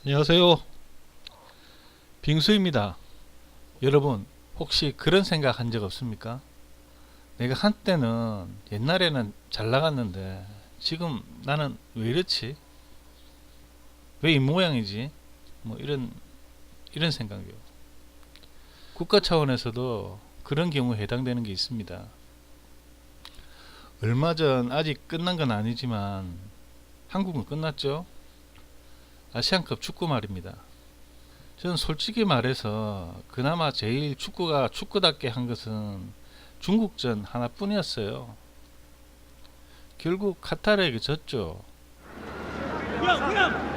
안녕하세요. 빙수입니다. 여러분, 혹시 그런 생각 한 적 없습니까? 내가 한때는 옛날에는 잘 나갔는데 지금 나는 왜 이렇지? 왜 이 모양이지? 뭐 이런 생각이요. 국가 차원에서도 그런 경우에 해당되는 게 있습니다. 얼마 전 아직 끝난 건 아니지만 한국은 끝났죠? 아시안컵 축구 말입니다. 저는 솔직히 말해서 그나마 제일 축구가 축구답게 한 것은 중국전 하나뿐이었어요. 결국 카타르에게 졌죠.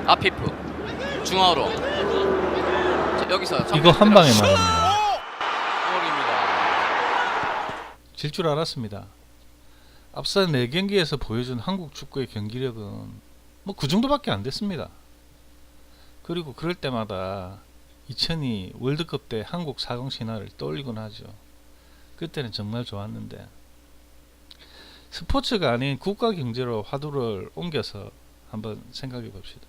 아피프 중앙으로. 자, 여기서 이거 한 방에 말입니다. 골입니다. 질 줄 알았습니다. 앞서 4경기에서 보여준 한국 축구의 경기력은 뭐 그 정도밖에 안 됐습니다. 그리고 그럴 때마다 2002 월드컵 때 한국 4강 신화를 떠올리곤 하죠. 그때는 정말 좋았는데 스포츠가 아닌 국가 경제로 화두를 옮겨서 한번 생각해 봅시다.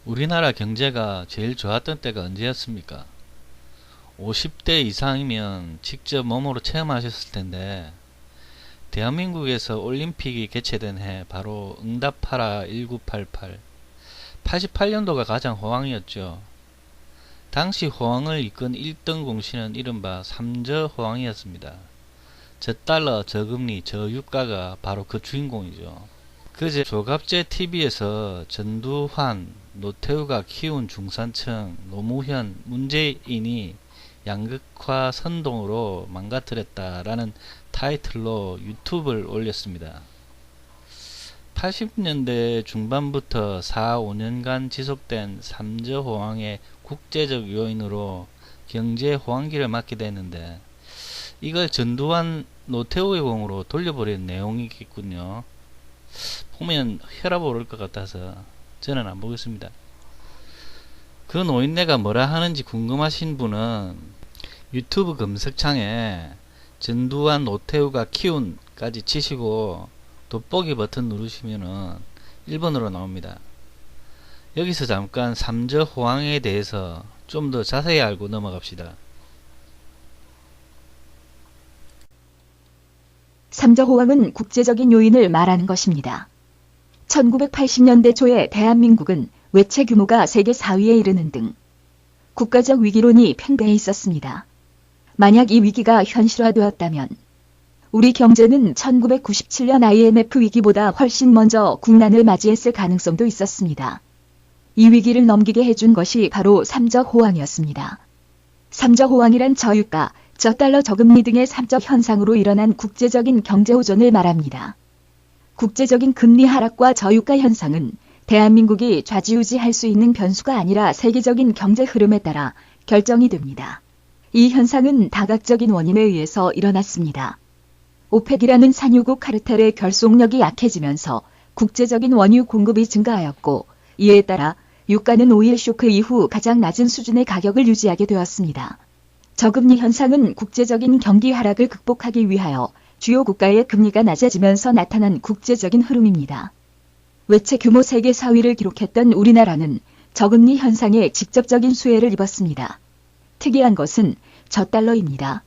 우리나라 경제가 제일 좋았던 때가 언제였습니까? 50대 이상이면 직접 몸으로 체험하셨을 텐데 대한민국에서 올림픽이 개최된 해 바로 응답하라 1988 88년도가 가장 호황이었죠. 당시 호황을 이끈 1등 공신은 이른바 삼저호황이었습니다. 저달러, 저금리, 저유가가 바로 그 주인공이죠. 그제 조갑제 TV에서 전두환, 노태우가 키운 중산층, 노무현, 문재인이 양극화 선동으로 망가뜨렸다라는 타이틀로 유튜브를 올렸습니다. 80년대 중반부터 4, 5년간 지속된 삼저호황의 국제적 요인으로 경제 호황기를 맞게 되는데 이걸 전두환 노태우의 공으로 돌려버린 내용이겠군요. 보면 혈압 오를 것 같아서 저는 안 보겠습니다. 그 노인네가 뭐라 하는지 궁금하신 분은 유튜브 검색창에 전두환 노태우가 키운까지 치시고 돋보기 버튼 누르시면은 1번으로 나옵니다. 여기서 잠깐 삼저호황에 대해서 좀 더 자세히 알고 넘어갑시다. 삼저호황은 국제적인 요인을 말하는 것입니다. 1980년대 초에 대한민국은 외채 규모가 세계 4위에 이르는 등 국가적 위기론이 팽배해 있었습니다. 만약 이 위기가 현실화되었다면 우리 경제는 1997년 IMF 위기보다 훨씬 먼저 국난을 맞이했을 가능성도 있었습니다. 이 위기를 넘기게 해준 것이 바로 삼저호황이었습니다. 삼저호황이란 저유가, 저달러 저금리 등의 삼적 현상으로 일어난 국제적인 경제호전을 말합니다. 국제적인 금리 하락과 저유가 현상은 대한민국이 좌지우지할 수 있는 변수가 아니라 세계적인 경제 흐름에 따라 결정이 됩니다. 이 현상은 다각적인 원인에 의해서 일어났습니다. 오펙이라는 산유국 카르텔의 결속력이 약해지면서 국제적인 원유 공급이 증가하였고 이에 따라 유가는 오일 쇼크 이후 가장 낮은 수준의 가격을 유지하게 되었습니다. 저금리 현상은 국제적인 경기 하락을 극복하기 위하여 주요 국가의 금리가 낮아지면서 나타난 국제적인 흐름입니다. 외채 규모 세계 4위를 기록했던 우리나라는 저금리 현상에 직접적인 수혜를 입었습니다. 특이한 것은 저달러입니다.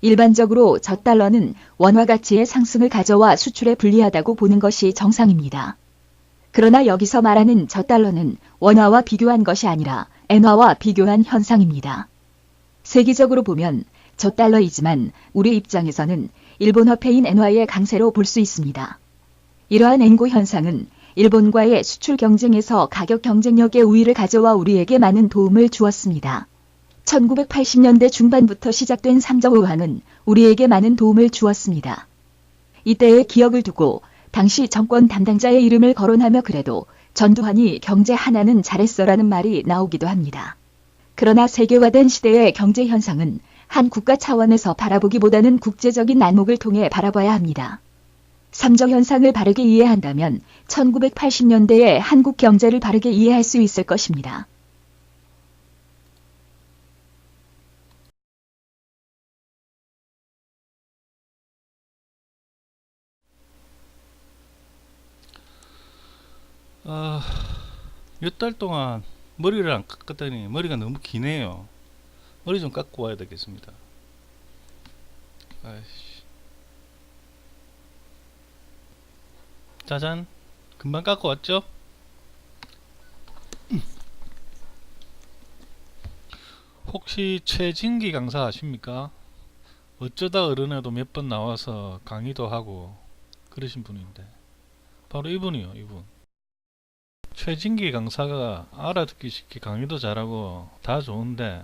일반적으로 저달러는 원화 가치의 상승을 가져와 수출에 불리하다고 보는 것이 정상입니다. 그러나 여기서 말하는 저달러는 원화와 비교한 것이 아니라 엔화와 비교한 현상입니다. 세계적으로 보면 저달러이지만 우리 입장에서는 일본 화폐인 엔화의 강세로 볼 수 있습니다. 이러한 엔고 현상은 일본과의 수출 경쟁에서 가격 경쟁력의 우위를 가져와 우리에게 많은 도움을 주었습니다. 1980년대 중반부터 시작된 삼저호황은 우리에게 많은 도움을 주었습니다. 이때의 기억을 두고 당시 정권 담당자의 이름을 거론하며 그래도 전두환이 경제 하나는 잘했어라는 말이 나오기도 합니다. 그러나 세계화된 시대의 경제 현상은 한 국가 차원에서 바라보기보다는 국제적인 안목을 통해 바라봐야 합니다. 삼저 현상을 바르게 이해한다면 1980년대의 한국 경제를 바르게 이해할 수 있을 것입니다. 몇 달 동안 머리를 안 깎았더니 머리가 너무 기네요. 머리 좀 깎고 와야 되겠습니다. 아이씨. 짜잔, 금방 깎고 왔죠? 혹시 최진기 강사 아십니까? 어쩌다 어른에도 몇 번 나와서 강의도 하고 그러신 분인데 바로 이분이요. 이분 최진기 강사가 알아듣기 쉽게 강의도 잘하고 다 좋은데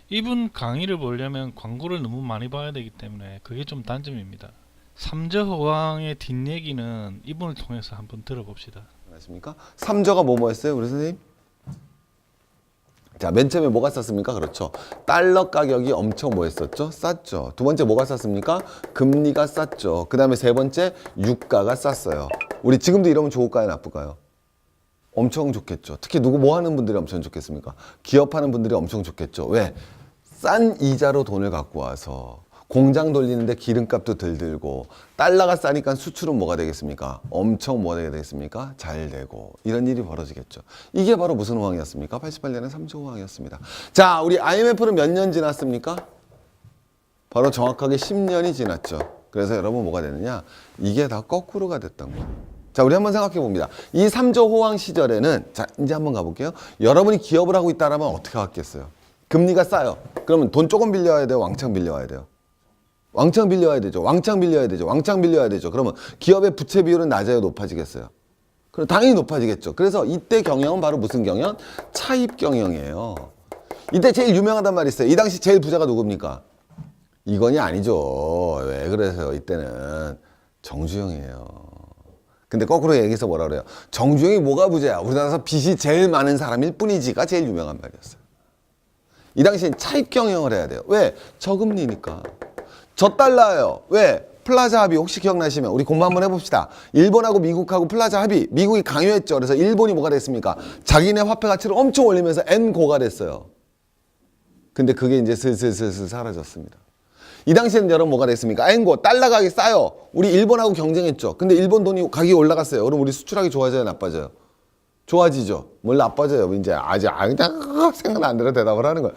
이분 강의를 보려면 광고를 너무 많이 봐야 되기 때문에 그게 좀 단점입니다. 삼저호왕의 뒷얘기는 이분을 통해서 한번 들어봅시다. 아십니까? 삼저가 뭐였어요, 우리 선생님? 자, 맨 처음에 뭐가 쌌습니까? 그렇죠. 달러 가격이 엄청 뭐였었죠? 쌌죠. 두 번째 뭐가 쌌습니까? 금리가 쌌죠. 그 다음에 세 번째 유가가 쌌어요. 우리 지금도 이러면 좋을까요, 나쁠까요? 엄청 좋겠죠. 특히 누구 뭐 하는 분들이 엄청 좋겠습니까? 기업하는 분들이 엄청 좋겠죠. 왜? 싼 이자로 돈을 갖고 와서 공장 돌리는데 기름값도 덜 들고 달러가 싸니까 수출은 뭐가 되겠습니까? 엄청 뭐가 되겠습니까? 잘 되고 이런 일이 벌어지겠죠. 이게 바로 무슨 호황이었습니까? 88년에 3조 호황이었습니다. 자, 우리 IMF는 몇 년 지났습니까? 바로 정확하게 10년이 지났죠. 그래서 여러분 뭐가 되느냐? 이게 다 거꾸로가 됐던 거예요. 자, 우리 한번 생각해 봅니다. 이 3조 호황 시절에는 자, 이제 한번 가볼게요. 여러분이 기업을 하고 있다라면 어떻게 하겠어요? 금리가 싸요. 그러면 돈 조금 빌려야 돼요? 왕창 빌려야 돼요? 왕창 빌려야 되죠. 왕창 빌려야 되죠. 왕창 빌려야 되죠. 그러면 기업의 부채 비율은 낮아요? 높아지겠어요? 그럼 당연히 높아지겠죠. 그래서 이때 경영은 바로 무슨 경영? 차입 경영이에요. 이때 제일 유명하단 말이 있어요. 이 당시 제일 부자가 누굽니까? 이건이 아니죠. 왜 그러세요? 이때는 정주영이에요. 근데 거꾸로 얘기해서 뭐라 그래요? 정주영이 뭐가 부자야? 우리나라에서 빚이 제일 많은 사람일 뿐이지가 제일 유명한 말이었어요. 이 당시엔 차입 경영을 해야 돼요. 왜? 저금리니까. 저달러예요. 왜? 플라자 합의 혹시 기억나시면 우리 공부 한번 해봅시다. 일본하고 미국하고 플라자 합의. 미국이 강요했죠. 그래서 일본이 뭐가 됐습니까? 자기네 화폐 가치를 엄청 올리면서 N고가 됐어요. 근데 그게 이제 슬슬 사라졌습니다. 이 당시에는 여러분 뭐가 됐습니까? N고, 달러 가격이 싸요. 우리 일본하고 경쟁했죠. 근데 일본 돈이 가격이 올라갔어요. 그럼 우리 수출하기 좋아져요? 나빠져요? 좋아지죠. 뭘 나빠져요? 이제 아직 생각 안 들어 대답을 하는 거예요.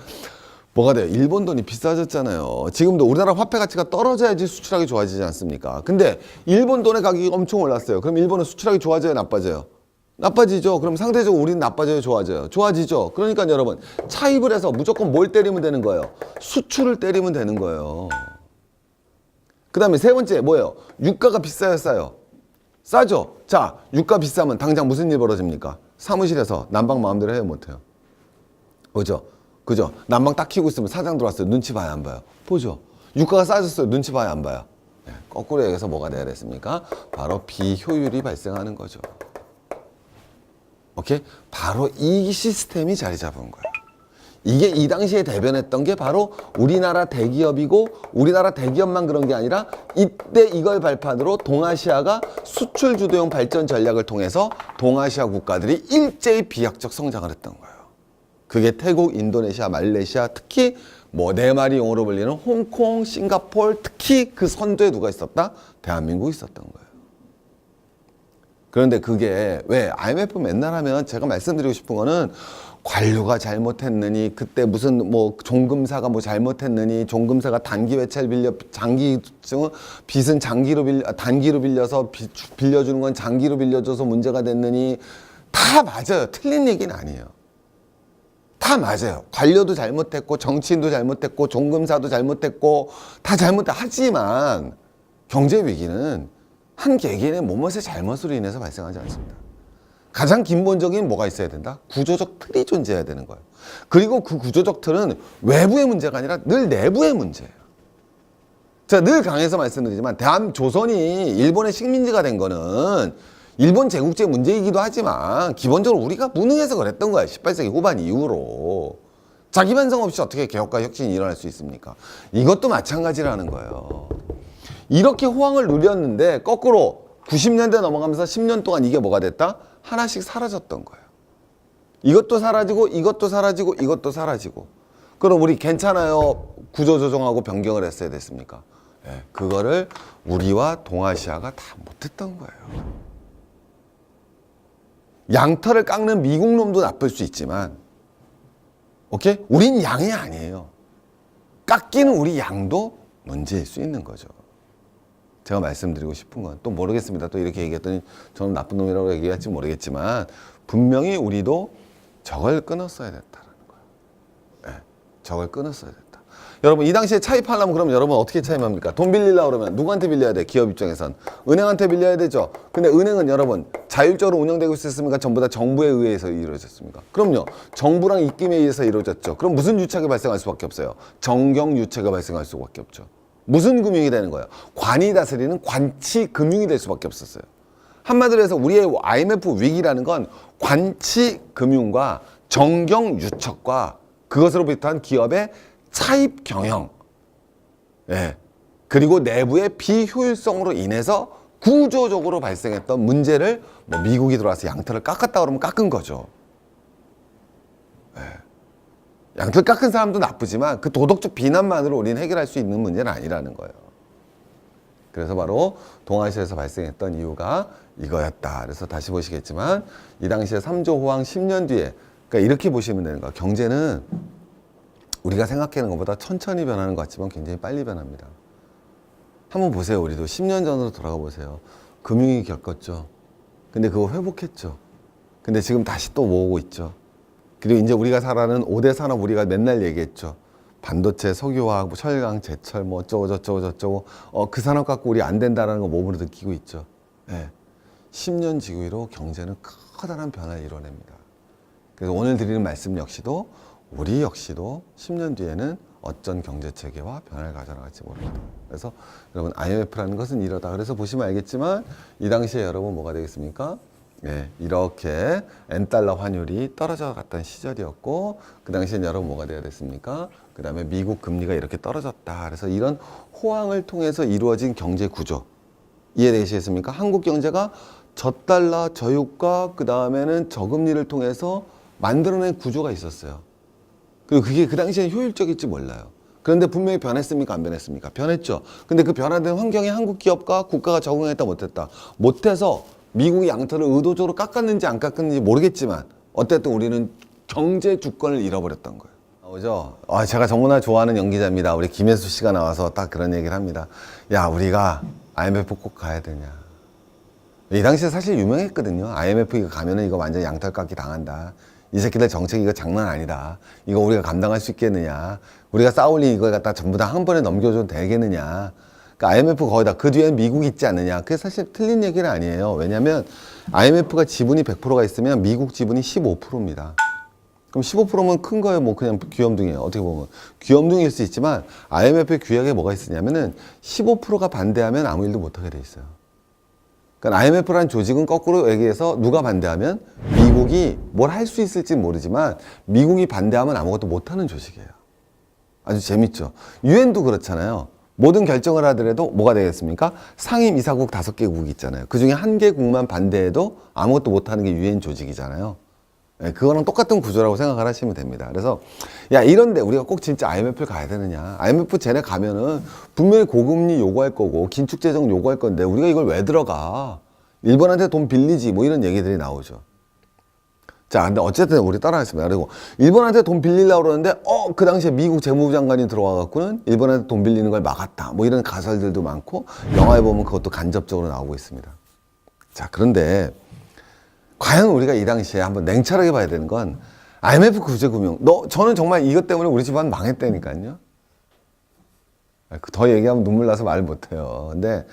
뭐가 돼요? 일본 돈이 비싸졌잖아요. 지금도 우리나라 화폐 가치가 떨어져야지 수출하기 좋아지지 않습니까? 근데 일본 돈의 가격이 엄청 올랐어요. 그럼 일본은 수출하기 좋아져요? 나빠져요? 나빠지죠. 그럼 상대적으로 우리는 나빠져요? 좋아져요? 좋아지죠. 그러니까 여러분 차입을 해서 무조건 뭘 때리면 되는 거예요? 수출을 때리면 되는 거예요. 그 다음에 세 번째 뭐예요? 유가가 비싸요? 싸요? 싸죠. 자, 유가 비싸면 당장 무슨 일 벌어집니까? 사무실에서 난방 마음대로 해요? 못해요? 그죠? 그죠? 난방 딱 켜고 있으면 사장 들어왔어요. 눈치 봐야 안 봐요? 보죠. 유가가 싸졌어요. 눈치 봐야 안 봐요? 네, 거꾸로 얘기해서 뭐가 돼야 됐습니까? 바로 비효율이 발생하는 거죠. 오케이? 바로 이 시스템이 자리 잡은 거예요. 이게 이 당시에 대변했던 게 바로 우리나라 대기업이고 우리나라 대기업만 그런 게 아니라 이때 이걸 발판으로 동아시아가 수출 주도형 발전 전략을 통해서 동아시아 국가들이 일제히 비약적 성장을 했던 거예요. 그게 태국, 인도네시아, 말레이시아, 특히 뭐 네 마리 용어로 불리는 홍콩, 싱가포르, 특히 그 선두에 누가 있었다? 대한민국이 있었던 거예요. 그런데 그게 왜 IMF 맨날 하면 제가 말씀드리고 싶은 거는 관료가 잘못했느니 그때 무슨 뭐 종금사가 뭐 잘못했느니 종금사가 단기 외채를 빌려 빚은 단기로 빌려서 빌려주는 건 장기로 빌려줘서 문제가 됐느니 다 맞아요. 틀린 얘기는 아니에요. 다 맞아요. 관료도 잘못했고 정치인도 잘못했고 종금사도 잘못했고 다 하지만 경제 위기는 한 개개인의 몸짓의 잘못으로 인해서 발생하지 않습니다. 가장 근본적인 뭐가 있어야 된다? 구조적 틀이 존재해야 되는 거예요. 그리고 그 구조적 틀은 외부의 문제가 아니라 늘 내부의 문제예요. 제가 늘 강해서 말씀드리지만 조선이 일본의 식민지가 된 거는 일본 제국제 문제이기도 하지만 기본적으로 우리가 무능해서 그랬던 거야. 18세기 후반 이후로. 자기 반성 없이 어떻게 개혁과 혁신이 일어날 수 있습니까? 이것도 마찬가지라는 거예요. 이렇게 호황을 누렸는데 거꾸로 90년대 넘어가면서 10년 동안 이게 뭐가 됐다? 하나씩 사라졌던 거예요. 이것도 사라지고 이것도 사라지고 이것도 사라지고. 그럼 우리 괜찮아요? 구조조정하고 변경을 했어야 됐습니까? 네, 그거를 우리와 동아시아가 다 못했던 거예요. 양털을 깎는 미국 놈도 나쁠 수 있지만 오케이? 우린 양이 아니에요. 깎이는 우리 양도 문제일 수 있는 거죠. 제가 말씀드리고 싶은 건 또 모르겠습니다. 또 이렇게 얘기했더니 저는 나쁜 놈이라고 얘기할지 모르겠지만 분명히 우리도 저걸 끊었어야 됐다는 거예요. 네, 저걸 끊었어야 됐다. 여러분 이 당시에 차입하려면 그럼 여러분 어떻게 차입합니까? 돈 빌리려고 그러면 누구한테 빌려야 돼? 기업 입장에선 은행한테 빌려야 되죠. 근데 은행은 여러분 자율적으로 운영되고 있었습니까? 전부 다 정부에 의해서 이루어졌습니까? 그럼요. 정부랑 입김에 의해서 이루어졌죠. 그럼 무슨 유착이 발생할 수밖에 없어요? 정경 유착이 발생할 수밖에 없죠. 무슨 금융이 되는 거예요? 관이 다스리는 관치 금융이 될 수밖에 없었어요. 한마디로 해서 우리의 IMF 위기라는 건 관치 금융과 정경 유착과 그것으로 비롯한 기업의 차입 경영, 예. 그리고 내부의 비효율성으로 인해서 구조적으로 발생했던 문제를 뭐 미국이 들어와서 양털을 깎았다 그러면 깎은 거죠. 예. 양털 깎은 사람도 나쁘지만 그 도덕적 비난만으로 우리는 해결할 수 있는 문제는 아니라는 거예요. 그래서 바로 동아시아에서 발생했던 이유가 이거였다. 그래서 다시 보시겠지만 이 당시에 3조 호황 10년 뒤에 그러니까 이렇게 보시면 되는 거예요. 경제는 우리가 생각하는 것보다 천천히 변하는 것 같지만 굉장히 빨리 변합니다. 한번 보세요. 우리도 10년 전으로 돌아가 보세요. 금융위기 겪었죠. 근데 그거 회복했죠. 근데 지금 다시 또 모으고 있죠. 그리고 이제 우리가 살아가는 5대 산업 우리가 맨날 얘기했죠. 반도체, 석유화학, 뭐 철강, 제철 뭐 어쩌고 저쩌고 그 산업 갖고 우리 안 된다라는 거 몸으로 느끼고 있죠. 네. 10년 지구로 경제는 커다란 변화를 이뤄냅니다. 그래서 오늘 드리는 말씀 역시도 우리 역시도 10년 뒤에는 어떤 경제 체계와 변화를 가져나갈지 모릅니다. 그래서 여러분 IMF라는 것은 이러다. 그래서 보시면 알겠지만 이 당시에 여러분 뭐가 되겠습니까? 예, 이렇게 N달러 환율이 떨어져 갔던 시절이었고 그 당시엔 여러분 뭐가 돼야 됐습니까? 그 다음에 미국 금리가 이렇게 떨어졌다. 그래서 이런 호황을 통해서 이루어진 경제 구조 이해되시겠습니까? 한국 경제가 저달러, 저유가 그 다음에는 저금리를 통해서 만들어낸 구조가 있었어요. 그리고 그게 그 당시에는 효율적일지 몰라요. 그런데 분명히 변했습니까? 안 변했습니까? 변했죠. 근데 그 변화된 환경에 한국 기업과 국가가 적응했다 못했다. 못해서 미국이 양털을 의도적으로 깎았는지 안 깎았는지 모르겠지만 어쨌든 우리는 경제 주권을 잃어버렸던 거예요. 나오죠? 제가 정말 좋아하는 연기자입니다. 우리 김혜수 씨가 나와서 딱 그런 얘기를 합니다. 야, 우리가 IMF 꼭 가야 되냐. 이 당시에 사실 유명했거든요. IMF 이거 가면은 이거 완전 양털 깎기 당한다. 이 새끼들 정책 이거 장난 아니다. 이거 우리가 감당할 수 있겠느냐. 우리가 쌓아올린 이걸 갖다 전부 다 한 번에 넘겨줘도 되겠느냐. 그러니까 IMF 거기다 그 뒤엔 미국이 있지 않느냐. 그게 사실 틀린 얘기는 아니에요. 왜냐하면 IMF가 지분이 100%가 있으면 미국 지분이 15%입니다. 그럼 15%면 큰 거예요. 뭐 그냥 귀염둥이에요. 어떻게 보면. 귀염둥이일 수 있지만 IMF의 규약에 뭐가 있으냐면은 15%가 반대하면 아무 일도 못하게 돼 있어요. 그러니까 IMF라는 조직은 거꾸로 얘기해서 누가 반대하면 미국이 뭘 할 수 있을지 모르지만 미국이 반대하면 아무것도 못하는 조직이에요. 아주 재밌죠. 유엔도 그렇잖아요. 모든 결정을 하더라도 뭐가 되겠습니까? 상임 이사국 5개국 있잖아요. 그중에 1개국만 반대해도 아무것도 못하는 게 유엔 조직이잖아요. 네, 그거랑 똑같은 구조라고 생각을 하시면 됩니다. 그래서 야 이런데 우리가 꼭 진짜 IMF를 가야 되느냐. IMF 쟤네 가면은 분명히 고금리 요구할 거고 긴축재정 요구할 건데 우리가 이걸 왜 들어가. 일본한테 돈 빌리지 뭐 이런 얘기들이 나오죠. 자, 근데 어쨌든 우리 따라하겠습니다. 그리고 일본한테 돈 빌리려고 그러는데 그 당시에 미국 재무부 장관이 들어와 갖고는 일본한테 돈 빌리는 걸 막았다. 뭐 이런 가설들도 많고 영화에 보면 그것도 간접적으로 나오고 있습니다. 자, 그런데 과연 우리가 이 당시에 한번 냉철하게 봐야 되는 건 IMF 구제금융. 저는 정말 이것 때문에 우리 집안 망했다니까요. 더 얘기하면 눈물 나서 말 못해요. 근데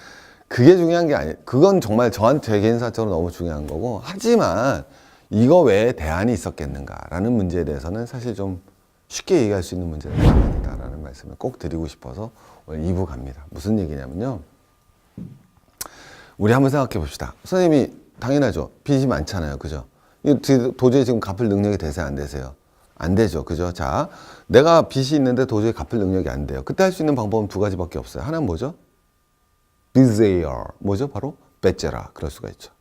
그게 중요한 게 아니에요. 그건 정말 저한테 개인사적으로 너무 중요한 거고 하지만 이거 외에 대안이 있었겠는가라는 문제에 대해서는 사실 좀 쉽게 얘기할 수 있는 문제는 아니다라는 말씀을 꼭 드리고 싶어서 오늘 2부 갑니다. 무슨 얘기냐면요. 우리 한번 생각해 봅시다. 선생님이 당연하죠. 빚이 많잖아요. 그죠? 도저히 지금 갚을 능력이 되세요? 안 되세요? 안 되죠. 그죠? 자, 내가 빚이 있는데 도저히 갚을 능력이 안 돼요. 그때 할 수 있는 방법은 2가지밖에 없어요. 하나는 뭐죠? 빚세요. 뭐죠? 바로 뺏겨라. 그럴 수가 있죠.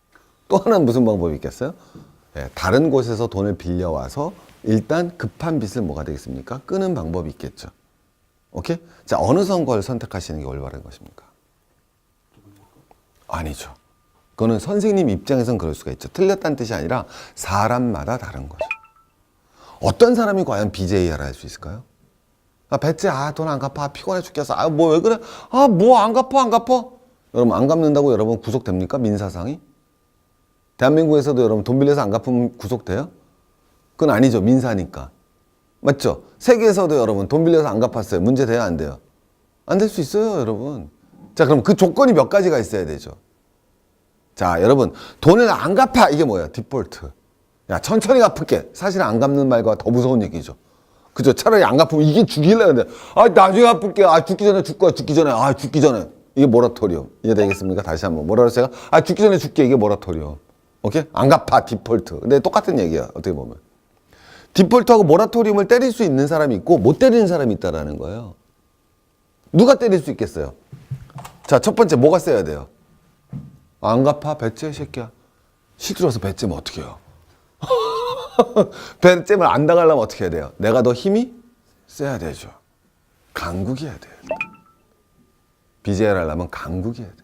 또 하나는 무슨 방법이 있겠어요? 네, 다른 곳에서 돈을 빌려와서 일단 급한 빚을 뭐가 되겠습니까? 끄는 방법이 있겠죠. 오케이? 자, 어느 선거를 선택하시는 게 올바른 것입니까? 아니죠. 그거는 선생님 입장에선 그럴 수가 있죠. 틀렸다는 뜻이 아니라 사람마다 다른 거죠. 어떤 사람이 과연 BJ를 할 수 있을까요? 아, 배째, 돈 안 갚아. 피곤해 죽겠어. 뭐 왜 그래? 뭐 안 갚아? 여러분, 안 갚는다고 여러분 구속됩니까? 민사상이? 대한민국에서도 여러분 돈 빌려서 안 갚으면 구속돼요? 그건 아니죠. 민사니까. 맞죠? 세계에서도 여러분 돈 빌려서 안 갚았어요. 문제 돼요? 안 돼요? 안 될 수 있어요, 여러분. 자, 그럼 그 조건이 몇 가지가 있어야 되죠. 자, 여러분, 돈을 안 갚아. 이게 뭐예요? 디폴트. 야, 천천히 갚을게. 사실 안 갚는 말과 더 무서운 얘기죠. 그죠? 차라리 안 갚으면 이게 죽일래. 근데, 나중에 갚을게. 죽기 전에 죽기 전에. 죽기 전에. 이게 모라토리움. 이해되겠습니까? 다시 한번. 뭐라 그랬어요? 죽기 전에 죽게. 이게 모라토리움. 오케이? 안 갚아. 디폴트. 근데 똑같은 얘기야. 어떻게 보면. 디폴트하고 모라토리움을 때릴 수 있는 사람이 있고, 못 때리는 사람이 있다라는 거예요. 누가 때릴 수 있겠어요? 자, 첫 번째, 뭐가 써야 돼요? 안 갚아? 배째, 새끼야. 시들어서 배째면 어떻게 해요? 배째면 안 당하려면 어떻게 해야 돼요? 내가 더 힘이 세야 되죠. 강국해야 돼요. BJ를 하려면 강국해야 돼.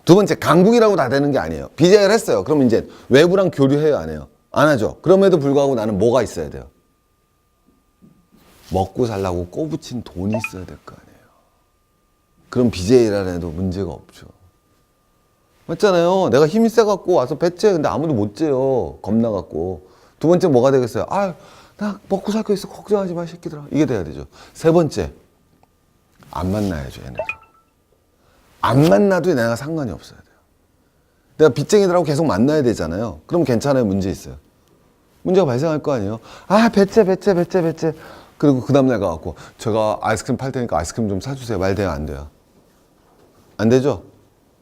두 번째, 강국이라고 다 되는 게 아니에요. BJ를 했어요. 그럼 이제 외부랑 교류해요, 안 해요? 안 하죠. 그럼에도 불구하고 나는 뭐가 있어야 돼요? 먹고 살라고 꼬부친 돈이 있어야 될 거 아니에요. 그럼 BJ를 해도 문제가 없죠. 맞잖아요. 내가 힘이 세갖고 와서 배째. 근데 아무도 못 재요. 겁나갖고. 두 번째 뭐가 되겠어요? 나 먹고 살 거 있어. 걱정하지 마, 새끼들아. 이게 돼야 되죠. 세 번째, 안 만나야죠, 얘네들. 안 만나도 내가 상관이 없어야 돼요. 내가 빚쟁이들하고 계속 만나야 되잖아요. 그럼 괜찮아요? 문제 있어요? 문제가 발생할 거 아니에요? 배째. 그리고 그 다음날 가갖고, 제가 아이스크림 팔 테니까 아이스크림 좀 사주세요. 말 돼요? 안 돼요? 안 되죠?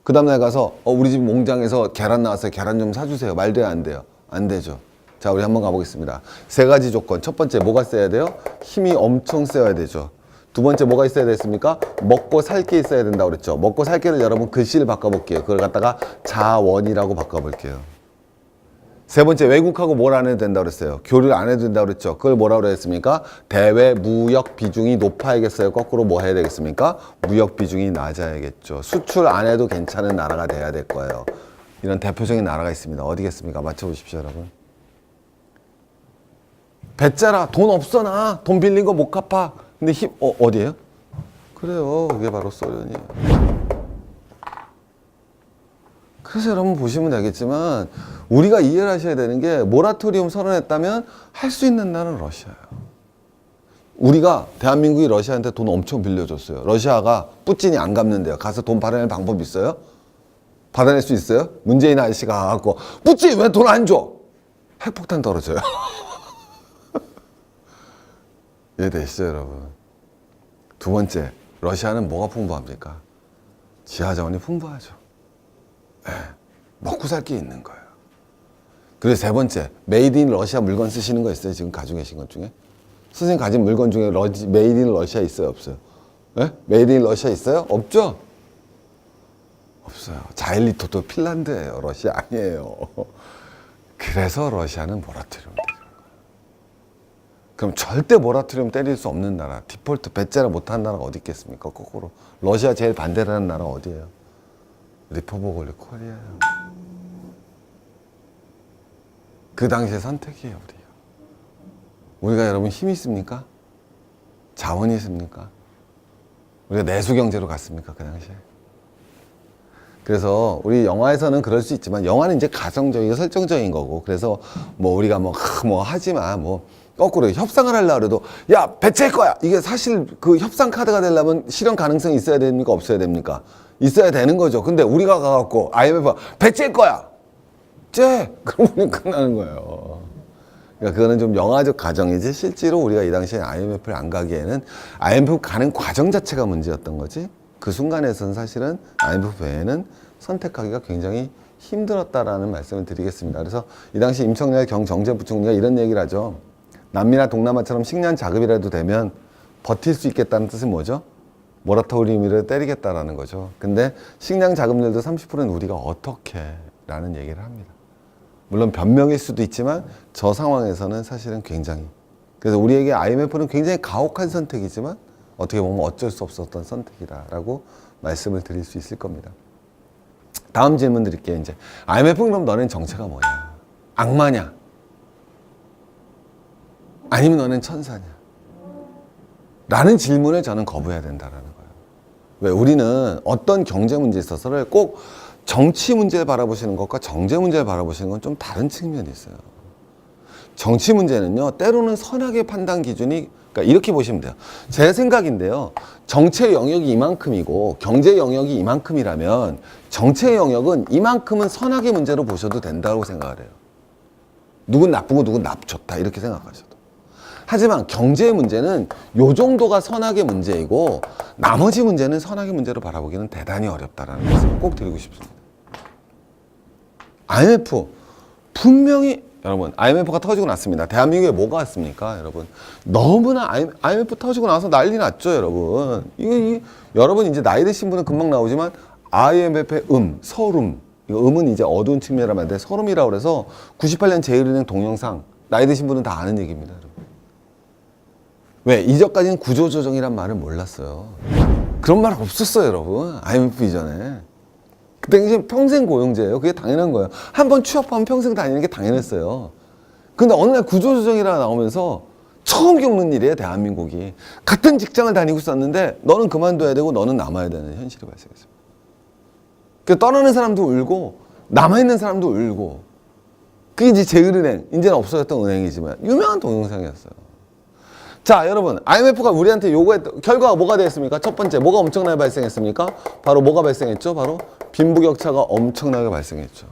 그 다음날 가서, 우리 집 농장에서 계란 나왔어요. 계란 좀 사주세요. 말 돼요? 안 돼요? 안 되죠? 자, 우리 한번 가보겠습니다. 세 가지 조건. 첫 번째, 뭐가 세야 돼요? 힘이 엄청 세야 되죠. 두 번째, 뭐가 있어야 됐습니까? 먹고 살 게 있어야 된다고 그랬죠. 먹고 살 게를 여러분 글씨를 바꿔볼게요. 그걸 갖다가 자원이라고 바꿔볼게요. 세 번째, 외국하고 뭘 안 해도 된다고 그랬어요? 교류를 안 해도 된다고 그랬죠. 그걸 뭐라고 그랬습니까? 대외 무역 비중이 높아야겠어요. 거꾸로 뭐 해야 되겠습니까? 무역 비중이 낮아야겠죠. 수출 안 해도 괜찮은 나라가 돼야 될 거예요. 이런 대표적인 나라가 있습니다. 어디겠습니까? 맞춰보십시오, 여러분. 배짜라. 돈 없어, 나. 돈 빌린 거 못 갚아. 근데 어디예요? 그래요. 그게 바로 소련이에요. 그래서 여러분 보시면 되겠지만 우리가 이해를 하셔야 되는 게 모라토리움 선언했다면 할 수 있는 나라는 러시아예요. 우리가 대한민국이 러시아한테 돈 엄청 빌려줬어요. 러시아가 뿌틴이 안 갚는데요. 가서 돈 받아낼 방법 있어요? 받아낼 수 있어요? 문재인 아저씨가 가갖고 뿌틴 왜 돈 안 줘? 핵폭탄 떨어져요. 이해되시죠, 여러분? 두 번째, 러시아는 뭐가 풍부합니까? 지하자원이 풍부하죠. 네, 먹고 살 게 있는 거예요. 그리고 세 번째, 메이드 인 러시아 물건 쓰시는 거 있어요? 지금 가지고 계신 것 중에? 선생님 가진 물건 중에 메이드 인 러시아 있어요? 없어요? 네? 메이드 인 러시아 있어요? 없죠? 없어요. 자일리토도 핀란드예요. 러시아 아니에요. 그래서 러시아는 모라토리움 때리는 거예요. 그럼 절대 모라토리움 때릴 수 없는 나라, 디폴트 배째를 못하는 나라가 어디 있겠습니까? 거꾸로 러시아 제일 반대라는 나라 어디예요? 리퍼블릭 코리아예요. 그 당시의 선택이에요, 우리가 여러분 힘이 있습니까? 자원이 있습니까? 우리가 내수 경제로 갔습니까? 그 당시에. 그래서 우리 영화에서는 그럴 수 있지만 영화는 이제 가정적이고 설정적인 거고, 그래서 뭐 우리가 뭐 하지만 뭐 거꾸로 협상을 하려고 해도 야 배째일 거야, 이게 사실 그 협상 카드가 되려면 실현 가능성이 있어야 됩니까? 없어야 됩니까? 있어야 되는 거죠. 근데 우리가 가갖고 IMF가 배째일 거야 그러면 끝나는 거예요. 그러니까 그거는 좀 영화적 가정이지 실제로 우리가 이 당시에 IMF를 안 가기에는 IMF 가는 과정 자체가 문제였던 거지, 그 순간에서는 사실은 IMF 외에는 선택하기가 굉장히 힘들었다라는 말씀을 드리겠습니다. 그래서 이 당시 임청열 경정제부총리가 이런 얘기를 하죠. 남미나 동남아처럼 식량 자급이라도 되면 버틸 수 있겠다는 뜻은 뭐죠? 모라토리움을 때리겠다라는 거죠. 근데 식량 자급률도 30%는 우리가 어떻게 라는 얘기를 합니다. 물론 변명일 수도 있지만 저 상황에서는 사실은 굉장히, 그래서 우리에게 IMF는 굉장히 가혹한 선택이지만 어떻게 보면 어쩔 수 없었던 선택이다라고 말씀을 드릴 수 있을 겁니다. 다음 질문 드릴게요. 이제 IMF는 그럼 너는 정체가 뭐냐? 악마냐? 아니면 너는 천사냐? 라는 질문을 저는 거부해야 된다는 거예요. 왜? 우리는 어떤 경제 문제에 있어서를 꼭 정치 문제를 바라보시는 것과 경제 문제를 바라보시는 건 좀 다른 측면이 있어요. 정치 문제는요, 때로는 선악의 판단 기준이, 그러니까 이렇게 보시면 돼요. 제 생각인데요, 정치의 영역이 이만큼이고 경제 영역이 이만큼이라면 정치의 영역은 이만큼은 선악의 문제로 보셔도 된다고 생각을 해요. 누군 나쁘고 누군 좋다 이렇게 생각하셔도. 하지만 경제의 문제는 요 정도가 선악의 문제이고 나머지 문제는 선악의 문제로 바라보기는 대단히 어렵다라는 말씀을 꼭 드리고 싶습니다. IMF 분명히 여러분 IMF가 터지고 났습니다. 대한민국에 뭐가 왔습니까? 여러분 너무나 IMF 터지고 나서 난리 났죠. 여러분 여러분 이제 나이 드신 분은 금방 나오지만 IMF의 서름 이거 음은 이제 어두운 측면이라면 안 돼. 서름이라고 그래서 98년 제1은행 동영상 나이 드신 분은 다 아는 얘기입니다. 여러분. 왜? 이전까지는 구조조정이란 말을 몰랐어요. 그런 말 없었어요, 여러분. IMF 이전에. 그때 이제 평생 고용제예요. 그게 당연한 거예요. 한번 취업하면 평생 다니는 게 당연했어요. 근데 어느 날 구조조정이라고 나오면서 처음 겪는 일이에요, 대한민국이. 같은 직장을 다니고 있었는데 너는 그만둬야 되고 너는 남아야 되는 현실이 발생했습니다. 그 떠나는 사람도 울고 남아있는 사람도 울고 그게 이제 제1은행, 이제는 없어졌던 은행이지만 유명한 동영상이었어요. 자, 여러분 IMF가 우리한테 요구했던 결과가 뭐가 되었습니까? 첫 번째 뭐가 엄청나게 발생했습니까? 바로 뭐가 발생했죠? 바로 빈부격차가 엄청나게 발생했죠.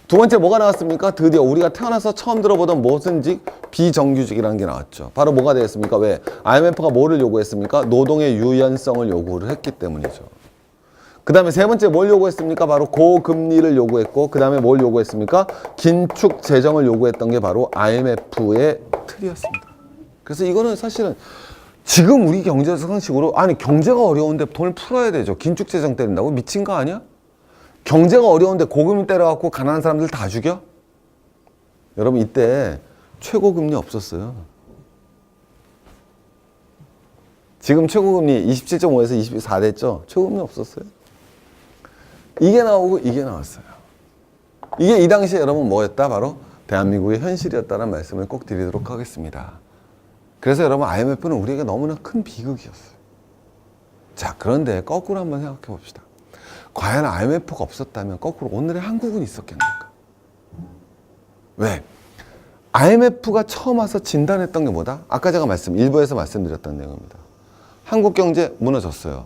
두 번째 뭐가 나왔습니까? 드디어 우리가 태어나서 처음 들어보던 무엇인지 비정규직이라는 게 나왔죠. 바로 뭐가 되었습니까? 왜? IMF가 뭐를 요구했습니까? 노동의 유연성을 요구를 했기 때문이죠. 그 다음에 세 번째 뭘 요구했습니까? 바로 고금리를 요구했고 그 다음에 뭘 요구했습니까? 긴축 재정을 요구했던 게 바로 IMF의 틀이었습니다. 그래서 이거는 사실은 지금 우리 경제 상식으로 아니 경제가 어려운데 돈을 풀어야 되죠. 긴축 재정 때린다고? 미친 거 아니야? 경제가 어려운데 고금리 때려갖고 가난한 사람들 다 죽여? 여러분 이때 최고금리 없었어요. 지금 최고금리 27.5에서 24 됐죠? 최고금리 없었어요. 이게 나오고 이게 나왔어요. 이게 이 당시에 여러분 뭐였다? 바로 대한민국의 현실이었다는 말씀을 꼭 드리도록 하겠습니다. 그래서 여러분 IMF는 우리에게 너무나 큰 비극이었어요. 자, 그런데 거꾸로 한번 생각해 봅시다. 과연 IMF가 없었다면 거꾸로 오늘의 한국은 있었겠습니까? 왜? IMF가 처음 와서 진단했던 게 뭐다? 아까 제가 일부에서 말씀드렸던 내용입니다. 한국 경제 무너졌어요.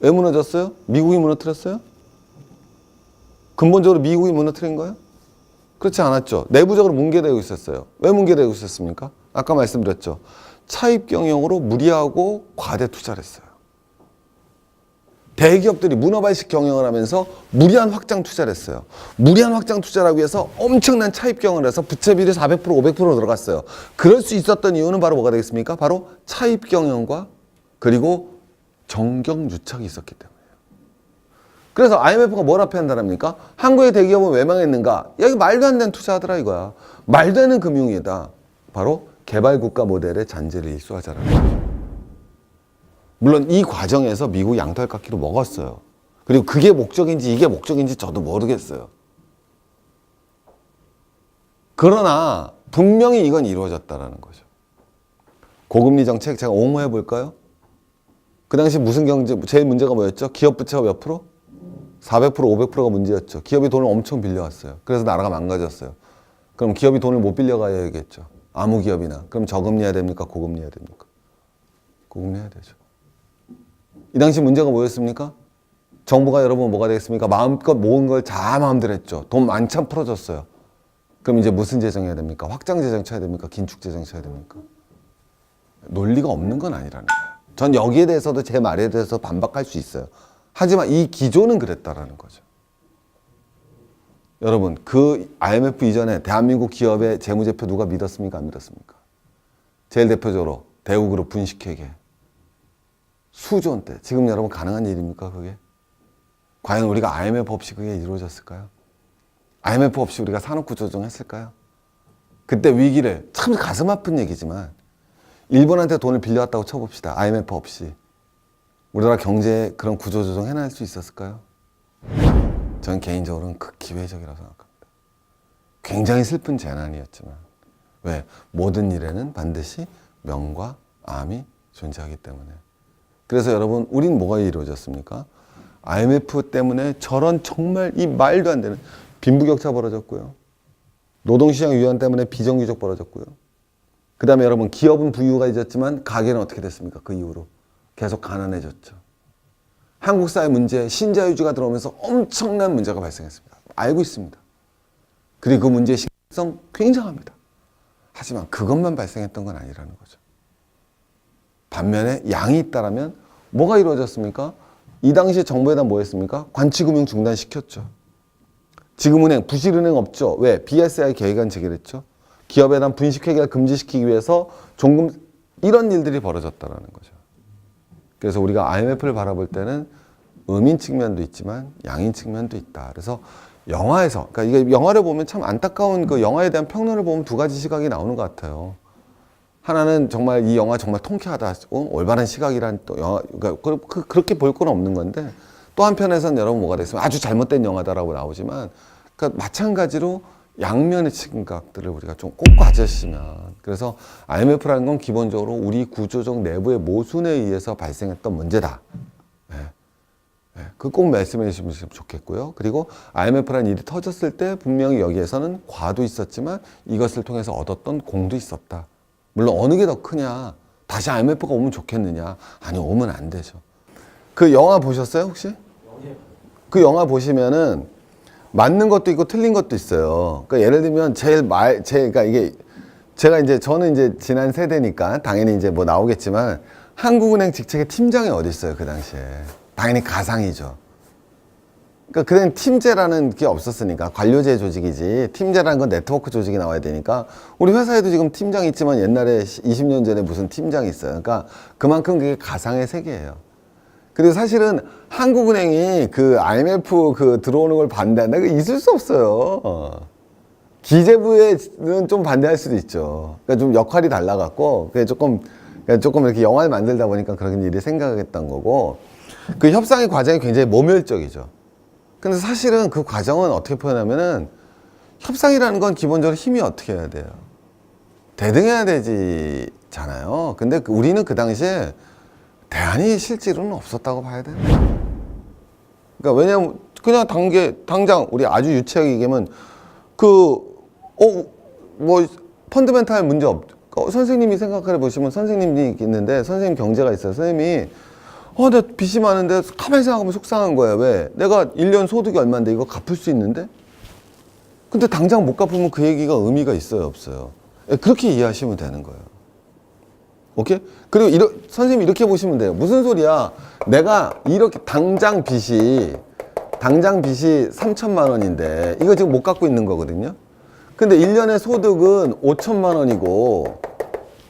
왜 무너졌어요? 미국이 무너뜨렸어요? 근본적으로 미국이 무너뜨린 거예요? 그렇지 않았죠. 내부적으로 뭉개되고 있었어요. 왜 뭉개되고 있었습니까? 아까 말씀드렸죠. 차입 경영으로 무리하고 과대 투자를 했어요. 대기업들이 문어발식 경영을 하면서 무리한 확장 투자를 했어요. 무리한 확장 투자를 하기 위해서 엄청난 차입 경영을 해서 부채 비율이 400%, 500% 들어갔어요. 그럴 수 있었던 이유는 바로 뭐가 되겠습니까? 바로 차입 경영과 그리고 정경유착이 있었기 때문이에요. 그래서 IMF가 뭘 앞에한다랍니까? 한국의 대기업은 왜 망했는가? 여기 말도 안 되는 투자하더라 이거야. 말도 안 되는 금융이다. 바로 개발국가 모델의 잔재를 일소하자라는 거죠. 물론 이 과정에서 미국 양털깎이로 먹었어요. 그리고 그게 목적인지 이게 목적인지 저도 모르겠어요. 그러나 분명히 이건 이루어졌다는 거죠. 고금리 정책 제가 옹호해 볼까요? 그 당시 무슨 경제, 제일 문제가 뭐였죠? 기업 부채가 몇 프로? 400%, 500%가 문제였죠. 기업이 돈을 엄청 빌려왔어요. 그래서 나라가 망가졌어요. 그럼 기업이 돈을 못 빌려가야겠죠. 아무 기업이나. 그럼 저금리 해야 됩니까? 고금리 해야 됩니까? 고금리 해야 되죠. 이 당시 문제가 뭐였습니까? 정부가 여러분 뭐가 되겠습니까? 마음껏 모은 걸 다 마음대로 했죠. 돈 만참 풀어줬어요. 그럼 이제 무슨 재정 해야 됩니까? 확장 재정 쳐야 됩니까? 긴축 재정 쳐야 됩니까? 논리가 없는 건 아니라는 거예요. 전 여기에 대해서도 제 말에 대해서 반박할 수 있어요. 하지만 이 기조는 그랬다라는 거죠. 여러분, 그 IMF 이전에 대한민국 기업의 재무제표 누가 믿었습니까? 안 믿었습니까? 제일 대표적으로 대우그룹 분식회계. 수조 원대. 지금 여러분 가능한 일입니까? 그게? 과연 우리가 IMF 없이 그게 이루어졌을까요? IMF 없이 우리가 산업구조조정 했을까요? 그때 위기를, 참 가슴 아픈 얘기지만 일본한테 돈을 빌려왔다고 쳐봅시다. IMF 없이. 우리나라 경제에 그런 구조조정 해낼 수 있었을까요? 저는 개인적으로는 극기회적이라고 생각합니다. 굉장히 슬픈 재난이었지만 왜? 모든 일에는 반드시 명과 암이 존재하기 때문에. 그래서 여러분, 우린 뭐가 이루어졌습니까? IMF 때문에 저런 정말 이 말도 안 되는 빈부격차 벌어졌고요. 노동시장 유연 때문에 비정규직 벌어졌고요. 그 다음에 여러분, 기업은 부유해졌지만 가게는 어떻게 됐습니까? 그 이후로 계속 가난해졌죠. 한국 사회 문제, 신자유주의가 들어오면서 엄청난 문제가 발생했습니다. 알고 있습니다. 그리고 그 문제의 심각성 굉장합니다. 하지만 그것만 발생했던 건 아니라는 거죠. 반면에 양이 있다라면 뭐가 이루어졌습니까? 이 당시에 정부에다 뭐 했습니까? 관치금융 중단시켰죠. 지금은행, 부실은행 없죠. 왜? BSI 계획안 제기했죠. 기업에 대한 분식회계를 금지시키기 위해서 종금, 이런 일들이 벌어졌다는 거죠. 그래서 우리가 IMF를 바라볼 때는 음인 측면도 있지만 양인 측면도 있다. 그래서 영화에서, 그러니까 이게 영화를 보면 참 안타까운 그 영화에 대한 평론을 보면 두 가지 시각이 나오는 것 같아요. 하나는 정말 이 영화 정말 통쾌하다, 올바른 시각이란 또 영화, 그러니까 그렇게 볼 건 없는 건데, 또 한편에서는 여러분 뭐가 됐으면 아주 잘못된 영화다라고 나오지만, 그러니까 마찬가지로 양면의 시각들을 우리가 좀 꼭 가졌으면. 그래서 IMF라는 건 기본적으로 우리 구조적 내부의 모순에 의해서 발생했던 문제다. 그 꼭 말씀해 주시면 좋겠고요. 그리고 IMF라는 일이 터졌을 때 분명히 여기에서는 과도 있었지만 이것을 통해서 얻었던 공도 있었다. 물론 어느 게 더 크냐, 다시 IMF가 오면 좋겠느냐, 아니 오면 안 되죠. 그 영화 보셨어요 혹시? 그 영화 보시면은 맞는 것도 있고 틀린 것도 있어요. 그러니까 예를 들면 그러니까 이게 제가 이제 저는 이제 지난 세대니까 당연히 이제 뭐 나오겠지만 한국은행 직책의 팀장이 어디 있어요 그 당시에? 당연히 가상이죠. 그러니까 그땐 팀제라는 게 없었으니까 관료제 조직이지, 팀제라는 건 네트워크 조직이 나와야 되니까 우리 회사에도 지금 팀장이 있지만 옛날에 20년 전에 무슨 팀장이 있어요. 그러니까 그만큼 그게 가상의 세계예요. 그리고 사실은 한국은행이 그 IMF 그 들어오는 걸 반대한다, 그 있을 수 없어요. 기재부에는 좀 반대할 수도 있죠. 그러니까 좀 역할이 달라갖고 그게 조금 이렇게 영화를 만들다 보니까 그런 일이 생각했던 거고, 그 협상의 과정이 굉장히 모멸적이죠. 근데 사실은 그 과정은 어떻게 표현하면은, 협상이라는 건 기본적으로 힘이 어떻게 해야 돼요? 대등해야 되지잖아요. 근데 우리는 그 당시에 대안이 실제로는 없었다고 봐야 돼요. 그러니까 왜냐면 그냥 당장 우리 아주 유치하게 얘기하면 뭐 펀드멘탈 문제 선생님이 생각해 보시면, 선생님이 있는데 선생님 경제가 있어요. 선생님이 나 빚이 많은데 가만히 생각하면 속상한 거야. 왜? 내가 1년 소득이 얼마인데 이거 갚을 수 있는데? 근데 당장 못 갚으면 그 얘기가 의미가 있어요, 없어요? 그렇게 이해하시면 되는 거예요. 오케이? 그리고 선생님이 이렇게 보시면 돼요. 무슨 소리야? 내가 이렇게 당장 빚이 3천만 원인데 이거 지금 못 갚고 있는 거거든요. 근데 1년의 소득은 5천만 원이고,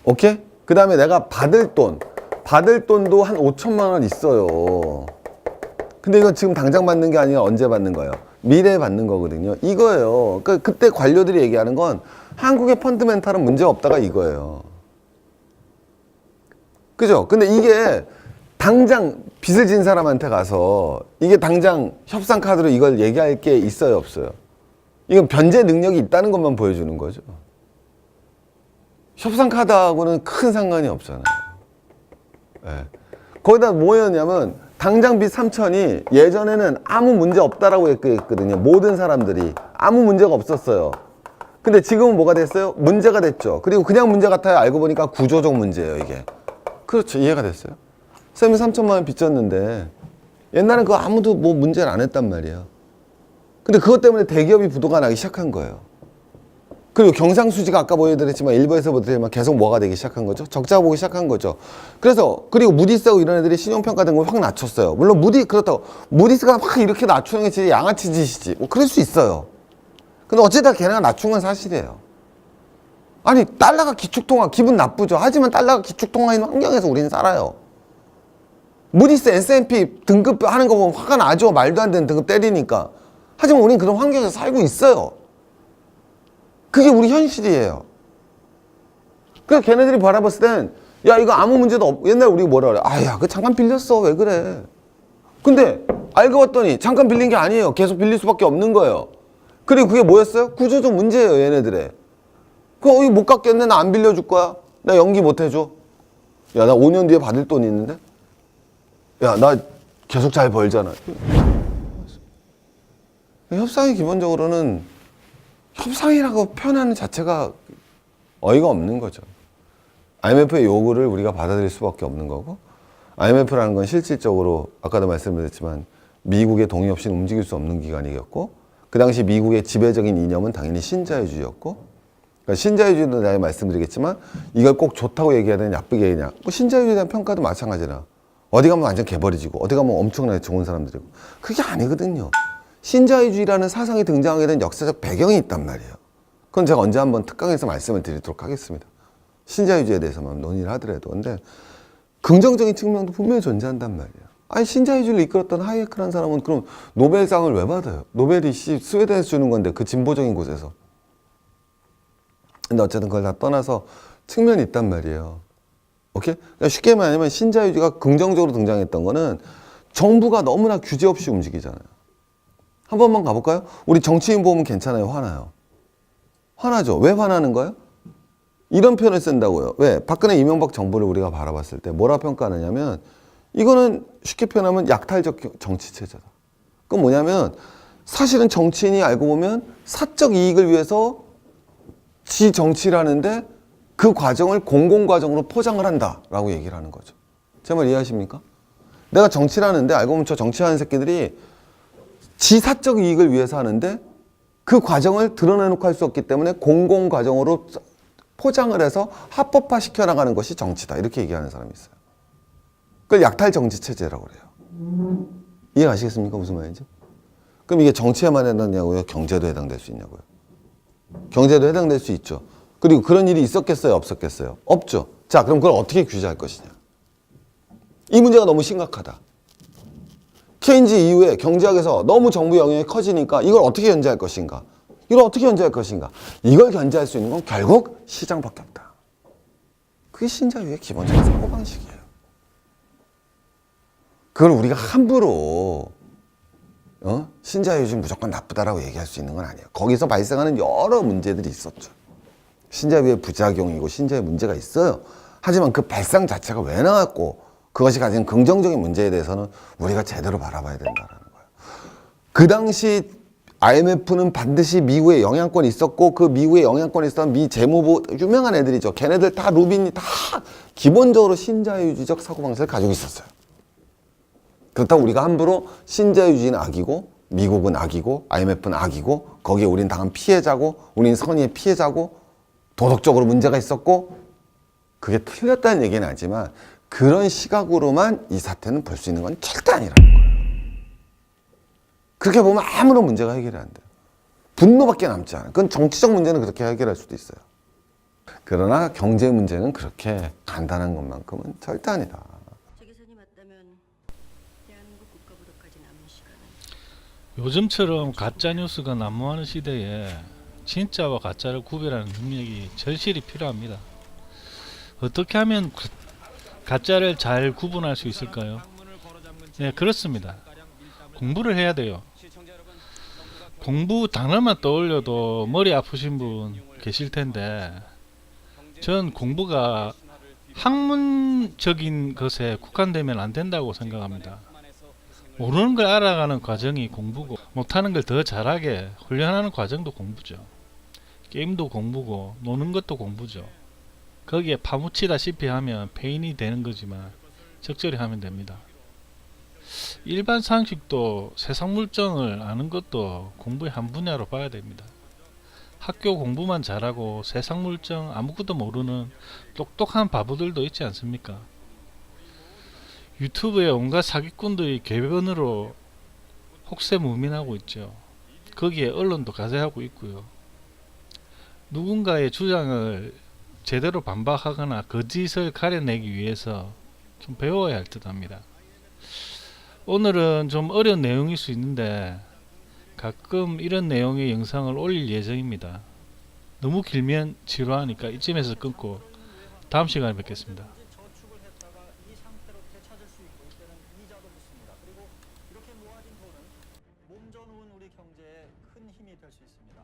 오케이? 그 다음에 내가 받을 돈도 한 5천만 원 있어요. 근데 이건 지금 당장 받는 게 아니라 언제 받는 거예요? 미래에 받는 거거든요. 이거예요. 그러니까 그때 관료들이 얘기하는 건 한국의 펀드멘탈은 문제가 없다가 이거예요. 그죠? 근데 이게 당장 빚을 진 사람한테 가서 이게 당장 협상 카드로 이걸 얘기할 게 있어요, 없어요? 이건 변제 능력이 있다는 것만 보여주는 거죠. 협상 카드하고는 큰 상관이 없잖아요. 네. 거기다 뭐였냐면 당장 빚 3천이 예전에는 아무 문제 없다라고 했거든요. 모든 사람들이 아무 문제가 없었어요. 근데 지금은 뭐가 됐어요? 문제가 됐죠. 그리고 그냥 문제 같아요. 알고 보니까 구조적 문제예요, 이게. 그렇죠. 이해가 됐어요. 쌤이 3천만 원 빚졌는데 옛날엔 그거 아무도 뭐 문제를 안 했단 말이에요. 근데 그것 때문에 대기업이 부도가 나기 시작한 거예요. 그리고 경상수지가 아까 보여드렸지만 일부에서부터 계속 뭐가 되기 시작한 거죠? 적자 보기 시작한 거죠. 그리고 무디스하고 이런 애들이 신용평가 등을 확 낮췄어요. 물론 그렇다고 무디스가 막 이렇게 낮추는 게 양아치 짓이지, 뭐 그럴 수 있어요. 근데 어쨌든 걔네가 낮춘 건 사실이에요. 아니 달러가 기축통화, 기분 나쁘죠. 하지만 달러가 기축통화인 환경에서 우리는 살아요. 무디스 S&P 등급 하는 거 보면 화가 나죠. 말도 안 되는 등급 때리니까. 하지만 우리는 그런 환경에서 살고 있어요. 그게 우리 현실이에요. 그래서 걔네들이 바라봤을 땐, 야, 이거 아무 문제도 없, 옛날에 우리가 뭐라 그래? 아야, 그 잠깐 빌렸어. 왜 그래? 근데 알고 봤더니 잠깐 빌린 게 아니에요. 계속 빌릴 수밖에 없는 거예요. 그리고 그게 뭐였어요? 구조적 문제예요, 얘네들의. 거기 못 갚겠네. 나 안 빌려줄 거야. 나 연기 못 해줘. 야, 나 5년 뒤에 받을 돈 있는데? 야, 나 계속 잘 벌잖아. 협상이 기본적으로는 협상이라고 표현하는 자체가 어이가 없는 거죠. IMF의 요구를 우리가 받아들일 수밖에 없는 거고, IMF라는 건 실질적으로 아까도 말씀드렸지만 미국의 동의 없이는 움직일 수 없는 기관이었고, 그 당시 미국의 지배적인 이념은 당연히 신자유주의였고, 그러니까 신자유주의도 내가 말씀드리겠지만 이걸 꼭 좋다고 얘기해야 되냐 나쁘게 얘기하냐, 뭐 신자유주의에 대한 평가도 마찬가지라. 어디 가면 완전 개버리지고 어디 가면 엄청나게 좋은 사람들이고, 그게 아니거든요. 신자유주의라는 사상이 등장하게 된 역사적 배경이 있단 말이에요. 그건 제가 언제 한번 특강에서 말씀을 드리도록 하겠습니다. 신자유주의에 대해서만 논의를 하더라도. 근데 긍정적인 측면도 분명히 존재한단 말이에요. 아니, 신자유주의를 이끌었던 하이에크라는 사람은 그럼 노벨상을 왜 받아요? 노벨이 스웨덴에서 주는 건데, 그 진보적인 곳에서. 근데 어쨌든 그걸 다 떠나서 측면이 있단 말이에요. 오케이? 그러니까 쉽게 말하면 신자유주의가 긍정적으로 등장했던 거는 정부가 너무나 규제 없이 움직이잖아요. 한 번만 가볼까요? 우리 정치인 보면 괜찮아요? 화나요? 화나죠? 왜 화나는 거예요? 이런 표현을 쓴다고요. 왜? 박근혜 이명박 정부를 우리가 바라봤을 때 뭐라 평가하느냐면, 이거는 쉽게 표현하면 약탈적 정치체제다. 그건 뭐냐면 사실은 정치인이 알고 보면 사적 이익을 위해서 지 정치를 하는데 그 과정을 공공과정으로 포장을 한다라고 얘기를 하는 거죠. 제 말 이해하십니까? 내가 정치를 하는데 알고 보면 저 정치하는 새끼들이 지 사적 이익을 위해서 하는데 그 과정을 드러내놓고 할 수 없기 때문에 공공과정으로 포장을 해서 합법화 시켜나가는 것이 정치다. 이렇게 얘기하는 사람이 있어요. 그걸 약탈 정치 체제라고 그래요. 이해가시겠습니까? 무슨 말인지? 그럼 이게 정치에만 해당되냐고요? 경제도 해당될 수 있냐고요? 경제도 해당될 수 있죠. 그리고 그런 일이 있었겠어요? 없었겠어요? 없죠. 자, 그럼 그걸 어떻게 규제할 것이냐? 이 문제가 너무 심각하다. 케인즈 이후에 경제학에서 너무 정부 영향이 커지니까 이걸 어떻게 견제할 것인가? 이걸 어떻게 견제할 것인가? 이걸 견제할 수 있는 건 결국 시장밖에 없다. 그게 신자유의 기본적인 사고방식이에요. 그걸 우리가 함부로 신자유주의 무조건 나쁘다라고 얘기할 수 있는 건 아니에요. 거기서 발생하는 여러 문제들이 있었죠. 신자유의 부작용이고 신자유의 문제가 있어요. 하지만 그 발상 자체가 왜 나왔고 그것이 가진 긍정적인 문제에 대해서는 우리가 제대로 바라봐야 된다는 거예요. 그 당시 IMF는 반드시 미국에 영향권이 있었고, 그 미국에 영향권이 있었던 미 재무부 유명한 애들이죠. 걔네들 다 루빈이 다 기본적으로 신자유주의적 사고방식을 가지고 있었어요. 그렇다고 우리가 함부로 신자유주의는 악이고 미국은 악이고 IMF는 악이고 거기에 우린 당한 피해자고 우린 선의의 피해자고 도덕적으로 문제가 있었고, 그게 틀렸다는 얘기는 아니지만 그런 시각으로만 이 사태는 볼 수 있는 건 절대 아니라는 거예요. 그렇게 보면 아무런 문제가 해결이 안 돼요. 분노밖에 남지 않아요. 그건 정치적 문제는 그렇게 해결할 수도 있어요. 그러나 경제 문제는 그렇게 간단한 것만큼은 절대 아니다. 최계선이 맞다면 대한민국 국가부도까지 남은 시간은 요즘처럼 가짜 뉴스가 난무하는 시대에 진짜와 가짜를 구별하는 능력이 절실히 필요합니다. 어떻게 하면 가짜를 잘 구분할 수 있을까요? 네, 그렇습니다. 공부를 해야 돼요. 공부 단어만 떠올려도 머리 아프신 분 계실 텐데, 전 공부가 학문적인 것에 국한되면 안 된다고 생각합니다. 모르는 걸 알아가는 과정이 공부고, 못하는 걸 더 잘하게 훈련하는 과정도 공부죠. 게임도 공부고 노는 것도 공부죠. 거기에 파묻히다시피 하면 페인이 되는 거지만 적절히 하면 됩니다. 일반 상식도 세상 물정을 아는 것도 공부의 한 분야로 봐야 됩니다. 학교 공부만 잘하고 세상 물정 아무것도 모르는 똑똑한 바보들도 있지 않습니까? 유튜브에 온갖 사기꾼들이 궤변으로 혹세무민하고 있죠. 거기에 언론도 가세하고 있고요. 누군가의 주장을 제대로 반박하거나 거짓을 가려내기 위해서 좀 배워야 할 듯 합니다. 오늘은 좀 어려운 내용일 수 있는데 가끔 이런 내용의 영상을 올릴 예정입니다. 너무 길면 지루하니까 이쯤에서 끊고 다음 시간에 뵙겠습니다. 저축을 했다가 이 상태로 되찾을 수 있고 이때는 이자도 붙습니다. 그리고 이렇게 모아진 돈은 몸져 누운 우리 경제에 큰 힘이 될 수 있습니다.